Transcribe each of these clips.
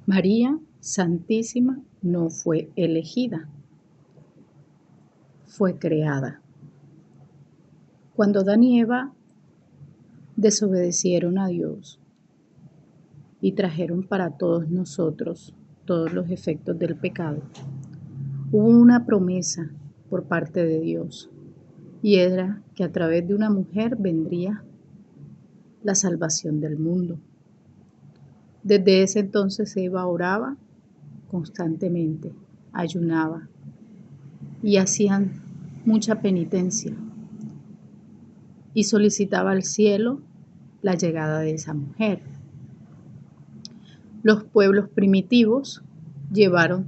María Santísima no fue elegida, fue creada. Cuando Adán y Eva desobedecieron a Dios y trajeron para todos nosotros todos los efectos del pecado, hubo una promesa por parte de Dios, y era que a través de una mujer vendría la salvación del mundo. Desde ese entonces Eva oraba constantemente, ayunaba y hacían mucha penitencia y solicitaba al cielo la llegada de esa mujer. Los pueblos primitivos llevaron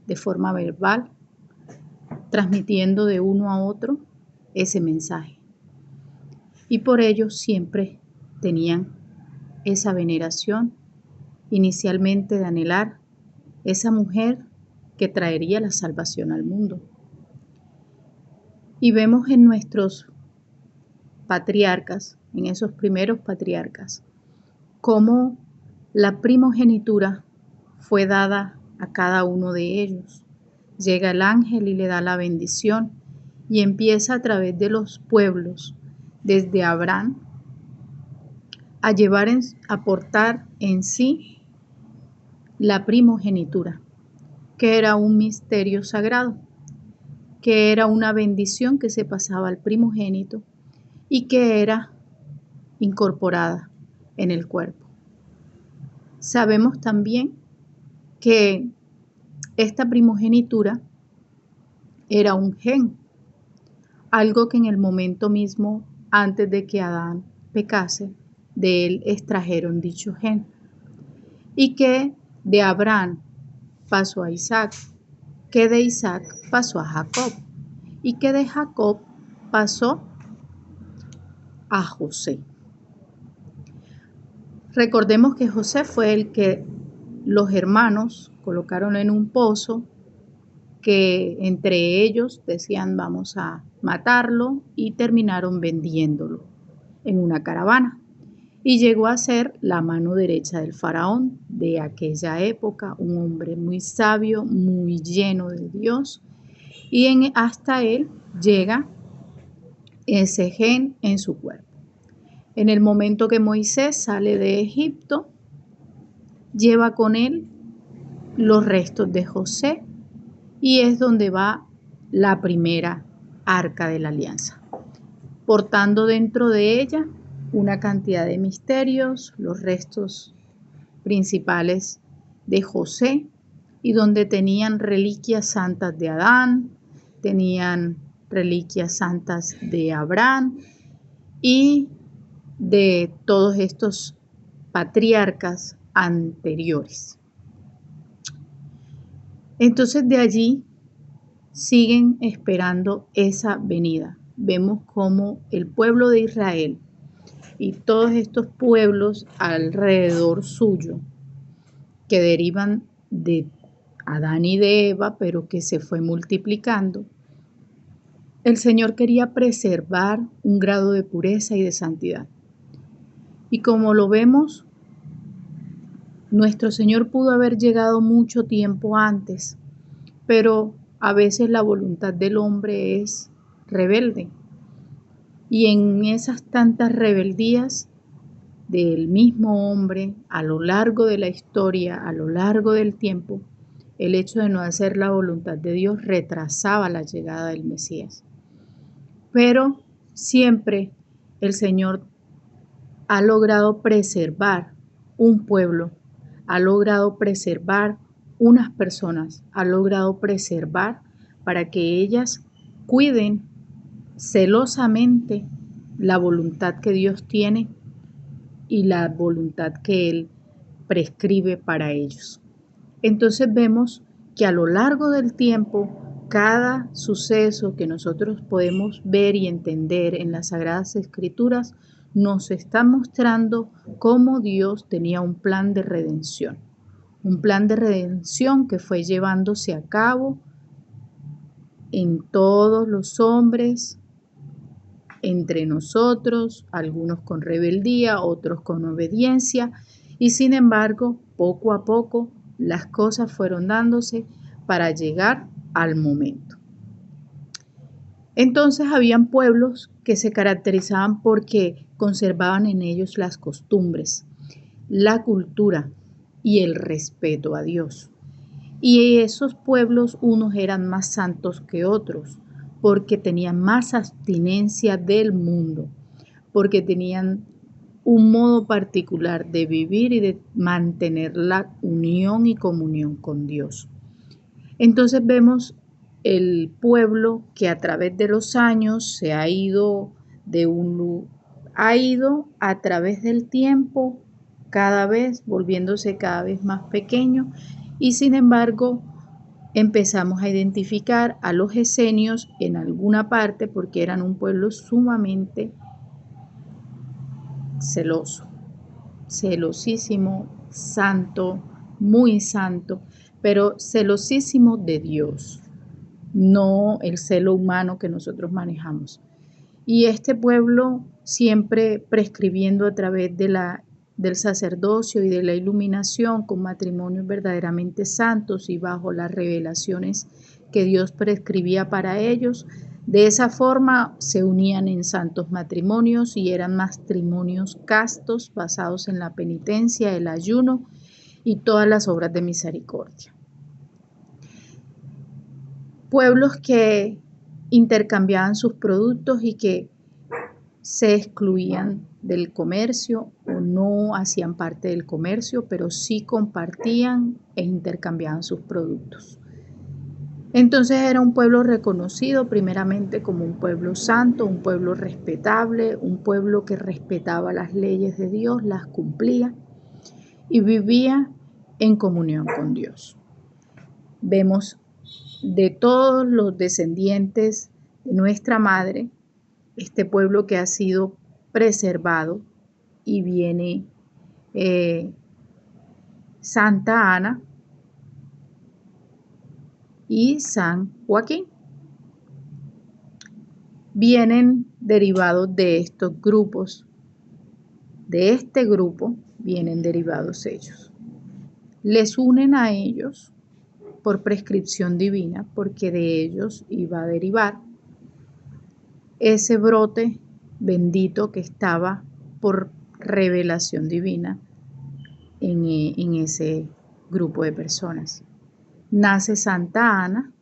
de forma verbal, transmitiendo de uno a otro ese mensaje. Y por ello siempre tenían esa veneración, inicialmente de anhelar esa mujer que traería la salvación al mundo. Y vemos en nuestros patriarcas, en esos primeros patriarcas, cómo la primogenitura fue dada a cada uno de ellos. Llega el ángel y le da la bendición y empieza a través de los pueblos, desde Abraham, a portar en sí la primogenitura, que era un misterio sagrado, que era una bendición que se pasaba al primogénito y que era incorporada en el cuerpo. Sabemos también que esta primogenitura era un gen, algo que en el momento mismo antes de que Adán pecase, de él extrajeron dicho gen, y que de Abraham pasó a Isaac, que de Isaac pasó a Jacob, y que de Jacob pasó a José. Recordemos que José fue el que los hermanos colocaron en un pozo, que entre ellos decían vamos a matarlo, y terminaron vendiéndolo en una caravana. Y llegó a ser la mano derecha del faraón de aquella época, un hombre muy sabio, muy lleno de Dios, y hasta él llega ese gen en su cuerpo. En el momento que Moisés sale de Egipto, lleva con él los restos de José, y es donde va la primera arca de la alianza, portando dentro de ella una cantidad de misterios, los restos principales de José, y donde tenían reliquias santas de Adán, tenían reliquias santas de Abraham y de todos estos patriarcas anteriores. Entonces de allí siguen esperando esa venida. Vemos cómo el pueblo de Israel y todos estos pueblos alrededor suyo, que derivan de Adán y de Eva, pero que se fue multiplicando, el Señor quería preservar un grado de pureza y de santidad. Y como lo vemos, nuestro Señor pudo haber llegado mucho tiempo antes, pero a veces la voluntad del hombre es rebelde. Y en esas tantas rebeldías del mismo hombre, a lo largo de la historia, a lo largo del tiempo, el hecho de no hacer la voluntad de Dios retrasaba la llegada del Mesías. Pero siempre el Señor ha logrado preservar un pueblo, ha logrado preservar unas personas, ha logrado preservar para que ellas cuiden celosamente la voluntad que Dios tiene y la voluntad que Él prescribe para ellos. Entonces vemos que a lo largo del tiempo, cada suceso que nosotros podemos ver y entender en las Sagradas Escrituras nos está mostrando cómo Dios tenía un plan de redención que fue llevándose a cabo en todos los hombres, entre nosotros, algunos con rebeldía, otros con obediencia, y sin embargo, poco a poco, las cosas fueron dándose para llegar al momento. Entonces habían pueblos que se caracterizaban porque conservaban en ellos las costumbres, la cultura y el respeto a Dios. Y esos pueblos, unos eran más santos que otros, porque tenían más abstinencia del mundo, porque tenían un modo particular de vivir y de mantener la unión y comunión con Dios. Entonces vemos el pueblo que a través de los años se ha ido ha ido a través del tiempo cada vez volviéndose cada vez más pequeño, y sin embargo empezamos a identificar a los esenios en alguna parte porque eran un pueblo sumamente celoso, celosísimo, santo, muy santo, pero celosísimo de Dios, no el celo humano que nosotros manejamos. Y este pueblo siempre prescribiendo a través del sacerdocio y de la iluminación con matrimonios verdaderamente santos y bajo las revelaciones que Dios prescribía para ellos. De esa forma se unían en santos matrimonios y eran matrimonios castos basados en la penitencia, el ayuno y todas las obras de misericordia. Pueblos que intercambiaban sus productos y que se excluían del comercio o no hacían parte del comercio, pero sí compartían e intercambiaban sus productos. Entonces era un pueblo reconocido primeramente como un pueblo santo, un pueblo respetable, un pueblo que respetaba las leyes de Dios, las cumplía y vivía en comunión con Dios. Vemos de todos los descendientes de nuestra madre, este pueblo que ha sido preservado, y viene Santa Ana y San Joaquín. Vienen derivados de estos grupos, de este grupo vienen derivados ellos. Les unen a ellos por prescripción divina, porque de ellos iba a derivar ese brote bendito que estaba por revelación divina en ese grupo de personas. Nace Santa Ana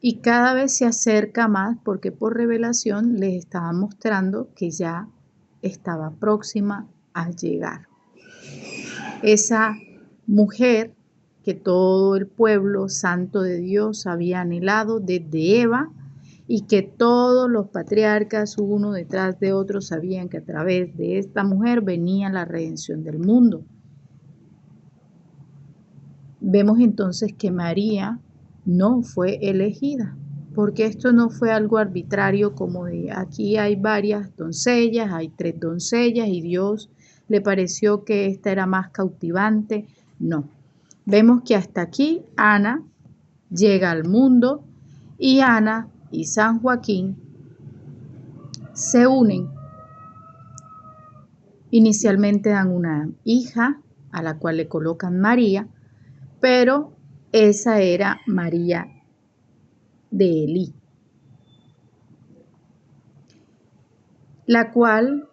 y cada vez se acerca más porque por revelación les estaba mostrando que ya estaba próxima a llegar. Esa mujer que todo el pueblo santo de Dios había anhelado desde Eva, y que todos los patriarcas, uno detrás de otro, sabían que a través de esta mujer venía la redención del mundo. Vemos entonces que María no fue elegida, porque esto no fue algo arbitrario como de aquí hay varias doncellas, hay 3 doncellas y Dios le pareció que esta era más cautivante. No, vemos que hasta aquí Ana llega al mundo y Ana y San Joaquín se unen. Inicialmente dan una hija a la cual le colocan María, pero esa era María de Elí, la cual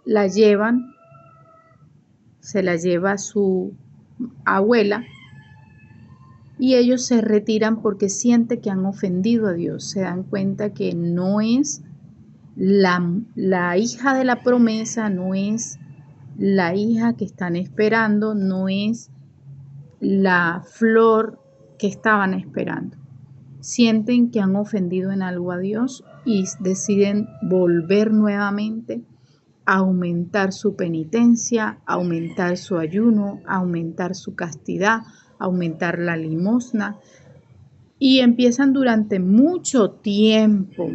se la lleva su abuela, y ellos se retiran porque sienten que han ofendido a Dios. Se dan cuenta que no es la hija de la promesa, no es la hija que están esperando, no es la flor que estaban esperando. Sienten que han ofendido en algo a Dios y deciden volver nuevamente a aumentar su penitencia, a aumentar su ayuno, a aumentar su castidad, a aumentar la limosna, y empiezan durante mucho tiempo,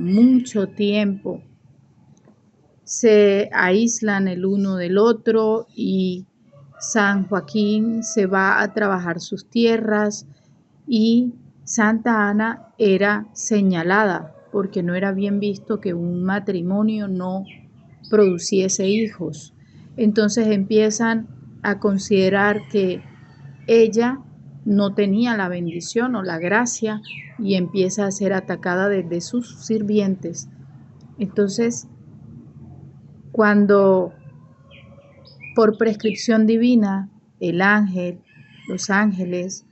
se aíslan el uno del otro, y San Joaquín se va a trabajar sus tierras y Santa Ana era señalada porque no era bien visto que un matrimonio no produciese hijos. Entonces empiezan a considerar que ella no tenía la bendición o la gracia y empieza a ser atacada desde sus sirvientes. Entonces, cuando por prescripción divina los ángeles,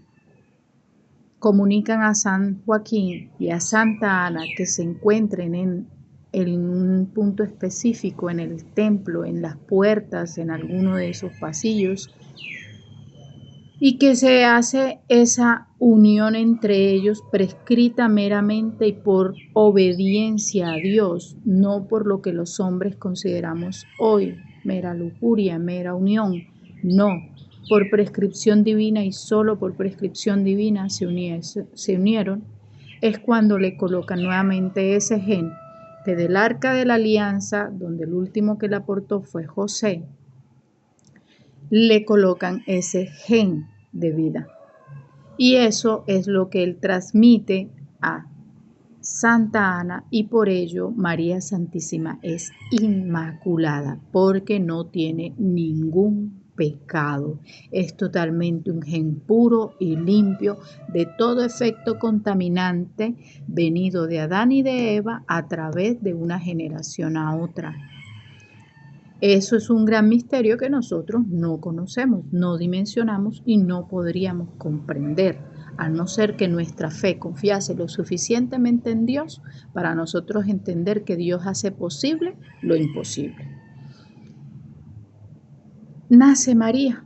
comunican a San Joaquín y a Santa Ana que se encuentren en un punto específico en el templo, en las puertas, en alguno de esos pasillos, y que se hace esa unión entre ellos prescrita meramente y por obediencia a Dios, no por lo que los hombres consideramos hoy, mera lujuria, mera unión, no, por prescripción divina y solo por prescripción divina se unieron, es cuando le colocan nuevamente ese gen que del arca de la alianza, donde el último que la aportó fue José, le colocan ese gen de vida. Y eso es lo que él transmite a Santa Ana y por ello María Santísima es inmaculada porque no tiene ningún pecado. Es totalmente un gen puro y limpio de todo efecto contaminante venido de Adán y de Eva a través de una generación a otra. Eso es un gran misterio que nosotros no conocemos, no dimensionamos y no podríamos comprender, a no ser que nuestra fe confiase lo suficientemente en Dios para nosotros entender que Dios hace posible lo imposible. Nace María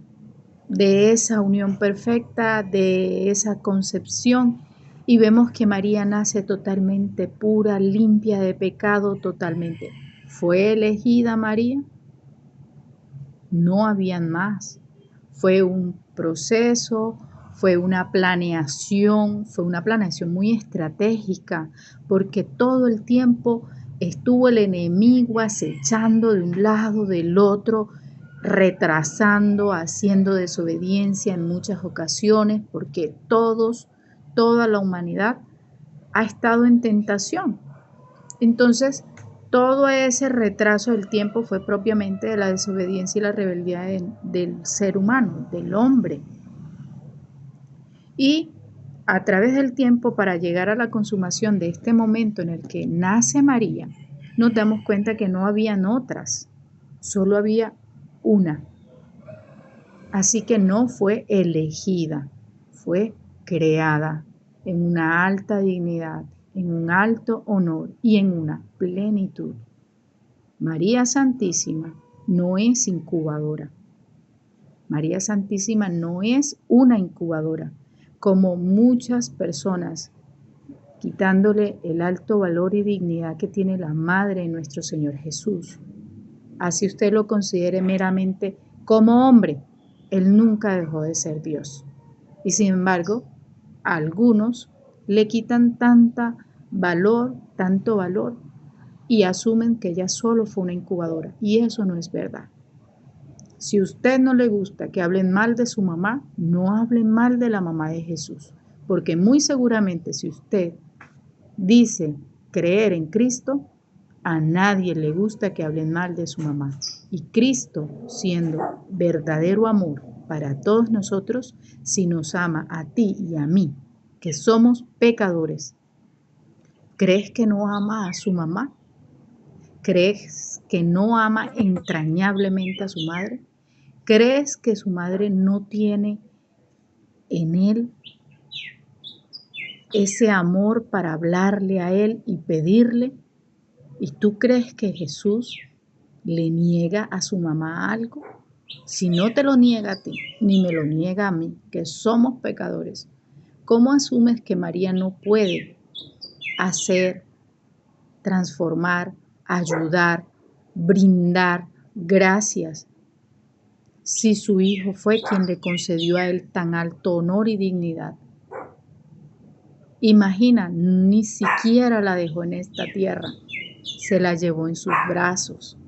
de esa unión perfecta, de esa concepción, y vemos que María nace totalmente pura, limpia de pecado totalmente. ¿Fue elegida María? No habían más. Fue un proceso, fue una planeación muy estratégica, porque todo el tiempo estuvo el enemigo acechando de un lado, del otro, retrasando, haciendo desobediencia en muchas ocasiones, porque toda la humanidad ha estado en tentación. Entonces, todo ese retraso del tiempo fue propiamente de la desobediencia y la rebeldía del ser humano, del hombre. Y a través del tiempo, para llegar a la consumación de este momento en el que nace María, nos damos cuenta que no habían otras, solo había una. Así que no fue elegida, fue creada en una alta dignidad, en un alto honor y en una plenitud. María Santísima no es incubadora. María Santísima no es una incubadora, como muchas personas, quitándole el alto valor y dignidad que tiene la Madre de nuestro Señor Jesús. Así usted lo considere meramente como hombre, Él nunca dejó de ser Dios. Y sin embargo, a algunos le quitan tanto valor, y asumen que ella solo fue una incubadora. Y eso no es verdad. Si a usted no le gusta que hablen mal de su mamá, no hablen mal de la mamá de Jesús. Porque muy seguramente si usted dice creer en Cristo, a nadie le gusta que hablen mal de su mamá. Y Cristo, siendo verdadero amor para todos nosotros, si nos ama a ti y a mí, que somos pecadores, ¿crees que no ama a su mamá? ¿Crees que no ama entrañablemente a su madre? ¿Crees que su madre no tiene en él ese amor para hablarle a él y pedirle? ¿Y tú crees que Jesús le niega a su mamá algo? Si no te lo niega a ti, ni me lo niega a mí, que somos pecadores, ¿cómo asumes que María no puede hacer, transformar, ayudar, brindar gracias si su hijo fue quien le concedió a él tan alto honor y dignidad? Imagina, ni siquiera la dejó en esta tierra, se la llevó en sus brazos.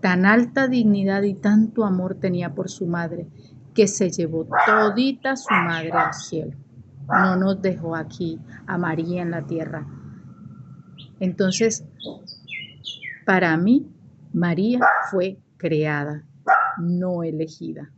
Tan alta dignidad y tanto amor tenía por su madre que se llevó todita su madre al cielo. No nos dejó aquí a María en la tierra. Entonces, para mí, María fue creada, no elegida.